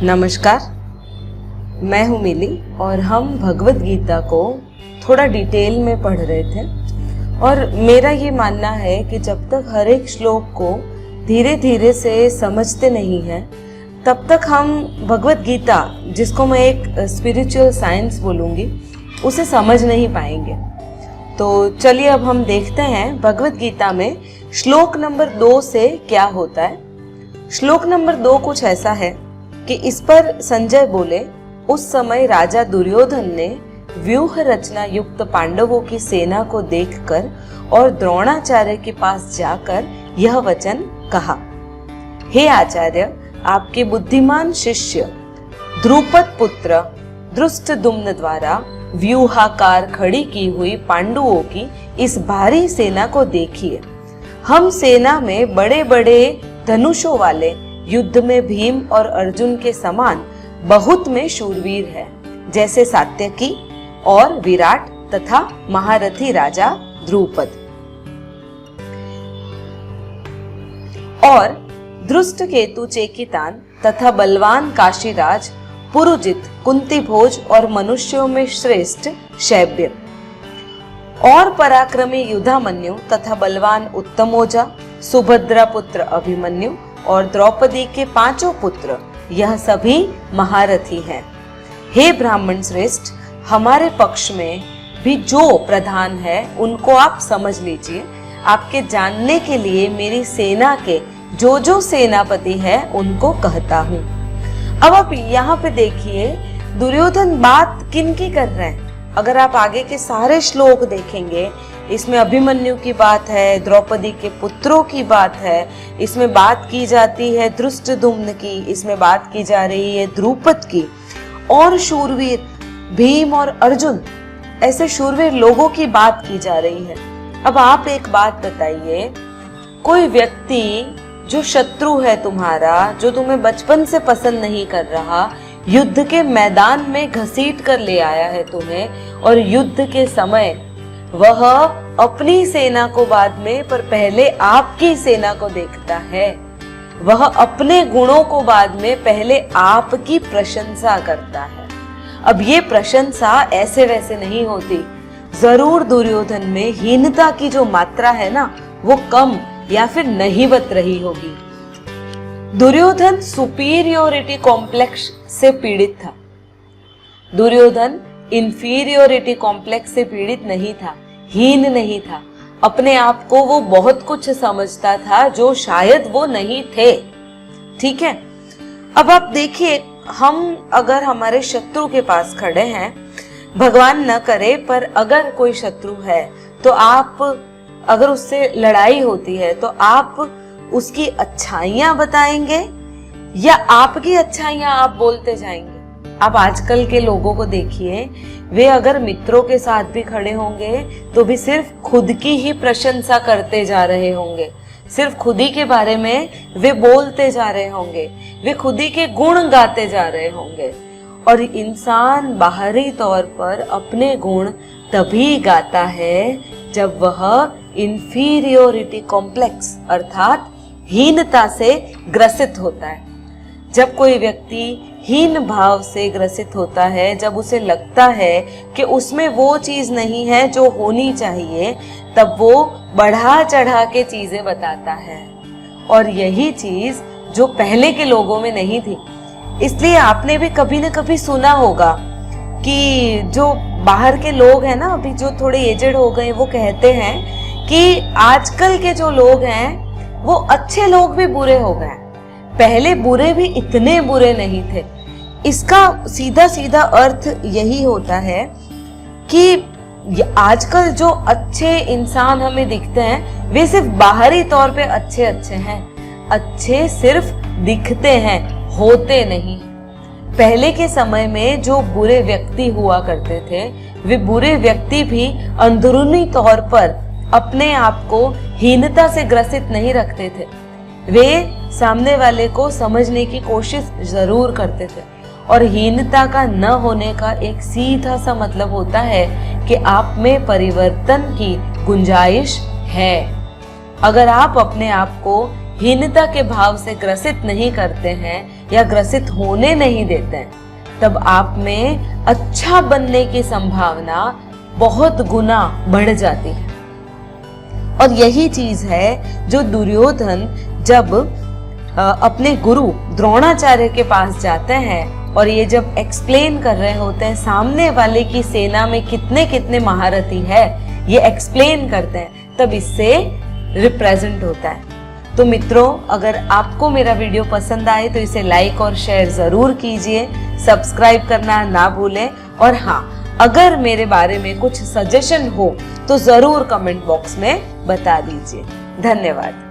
नमस्कार, मैं हूँ मिली और हम भगवत गीता को थोड़ा डिटेल में पढ़ रहे थे। और मेरा ये मानना है कि जब तक हर एक श्लोक को धीरे धीरे से समझते नहीं हैं, तब तक हम भगवत गीता, जिसको मैं एक स्पिरिचुअल साइंस बोलूँगी, उसे समझ नहीं पाएंगे। तो चलिए अब हम देखते हैं भगवत गीता में श्लोक नंबर 2 से क्या होता है। श्लोक नंबर 2 कुछ ऐसा है कि इस पर संजय बोले, उस समय राजा दुर्योधन ने व्यूह रचना युक्त पांडवों की सेना को देखकर और द्रोणाचार्य के पास जाकर यह वचन कहा, हे आचार्य, आपके बुद्धिमान शिष्य द्रुपद पुत्र धृष्टद्युम्न द्वारा व्यूहाकार खड़ी की हुई पांडवों की इस भारी सेना को देखिए। हम सेना में बड़े बड़े धनुषों वाले, युद्ध में भीम और अर्जुन के समान बहुत में शूरवीर है, जैसे सात्यकी और विराट तथा महारथी राजा द्रुपद। और धृष्टकेतु चेकितान तथा बलवान काशीराज पुरुजित कुंती भोज और मनुष्यों में श्रेष्ठ शैब्य और पराक्रमी युधामन्यु तथा बलवान उत्तमोजा, सुभद्रा पुत्र अभिमन्यु और द्रौपदी के 5 पुत्र, यह सभी महारथी हैं। हे ब्राह्मण श्रेष्ठ, हमारे पक्ष में भी जो प्रधान है उनको आप समझ लीजिए। आपके जानने के लिए मेरी सेना के जो सेनापति है उनको कहता हूँ। अब आप यहाँ पे देखिए, दुर्योधन बात किनकी कर रहे हैं। अगर आप आगे के सारे श्लोक देखेंगे, इसमें अभिमन्यु की बात है, द्रौपदी के पुत्रों की बात है, इसमें बात की जाती है धृष्टद्युम्न की, इसमें बात की जा रही है द्रुपद की, और शूरवीर भीम और अर्जुन, ऐसे शूरवीर लोगों की बात की जा रही है। अब आप एक बात बताइए, कोई व्यक्ति जो शत्रु है तुम्हारा, जो तुम्हें बचपन से पसंद नहीं कर रहा, युद्ध के मैदान में घसीट कर ले आया है तुम्हें, और युद्ध के समय वह अपनी सेना को बाद में, पर पहले आपकी सेना को देखता है। वह अपने गुणों को बाद में, पहले आपकी प्रशंसा करता है। अब ये प्रशंसा ऐसे वैसे नहीं होती। जरूर दुर्योधन में हीनता की जो मात्रा है ना, वो कम या फिर नहीवत रही होगी। दुर्योधन सुपीरियोरिटी कॉम्प्लेक्स से पीड़ित था। दुर्योधन इंफीरियोरिटी कॉम्प्लेक्स से पीड़ित नहीं था, हीन नहीं था। अपने आप को वो बहुत कुछ समझता था जो शायद वो नहीं थे। ठीक है, अब आप देखिए, हम अगर हमारे शत्रु के पास खड़े हैं, भगवान न करे, पर अगर कोई शत्रु है तो आप, अगर उससे लड़ाई होती है तो आप उसकी अच्छाइयां बताएंगे या आपकी अच्छाइयां आप बोलते जाएंगे। आप आजकल के लोगों को देखिए, वे अगर मित्रों के साथ भी खड़े होंगे तो भी सिर्फ खुद की ही प्रशंसा करते जा रहे होंगे, सिर्फ खुद ही के बारे में वे बोलते जा रहे होंगे, वे खुद ही के गुण गाते जा रहे होंगे। और इंसान बाहरी तौर पर अपने गुण तभी गाता है जब वह इंफीरियोरिटी कॉम्प्लेक्स अर्थात हीनता से ग्रसित होता है। जब कोई व्यक्ति हीन भाव से ग्रसित होता है, जब उसे लगता है कि उसमें वो चीज नहीं है जो होनी चाहिए, तब वो बढ़ा चढ़ा के चीजें बताता है। और यही चीज जो पहले के लोगों में नहीं थी। इसलिए आपने भी कभी न कभी सुना होगा कि जो बाहर के लोग हैं ना, अभी जो थोड़े एजेड हो गए, वो कहते हैं कि आजकल के जो लोग हैं वो अच्छे लोग भी बुरे हो गए, पहले बुरे भी इतने बुरे नहीं थे। इसका सीधा सीधा अर्थ यही होता है कि आजकल जो अच्छे इंसान हमें दिखते हैं, वे सिर्फ बाहरी तौर पे अच्छे हैं। अच्छे सिर्फ दिखते हैं, होते नहीं। पहले के समय में जो बुरे व्यक्ति हुआ करते थे, वे बुरे व्यक्ति भी अंदरूनी तौर पर अपने आप को हीनता से ग्रसित नहीं रखते थे। वे सामने वाले को समझने की कोशिश जरूर करते थे। और हीनता का न होने का एक सीधा सा मतलब होता है कि आप में परिवर्तन की गुंजाइश है। अगर आप अपने आप को हीनता के भाव से ग्रसित नहीं करते हैं या ग्रसित होने नहीं देते हैं, तब आप में अच्छा बनने की संभावना बहुत गुना बढ़ जाती है। और यही चीज है जो दुर्योधन जब अपने गुरु द्रोणाचार्य के पास जाते हैं और ये जब एक्सप्लेन कर रहे होते हैं सामने वाले की सेना में कितने कितने महारथी है, ये एक्सप्लेन करते हैं, तब इससे रिप्रेजेंट होता है। तो मित्रों, अगर आपको मेरा वीडियो पसंद आए तो इसे लाइक और शेयर जरूर कीजिए, सब्सक्राइब करना ना भूलें। और हाँ, अगर मेरे बारे में कुछ सजेशन हो तो जरूर कमेंट बॉक्स में बता दीजिए। धन्यवाद।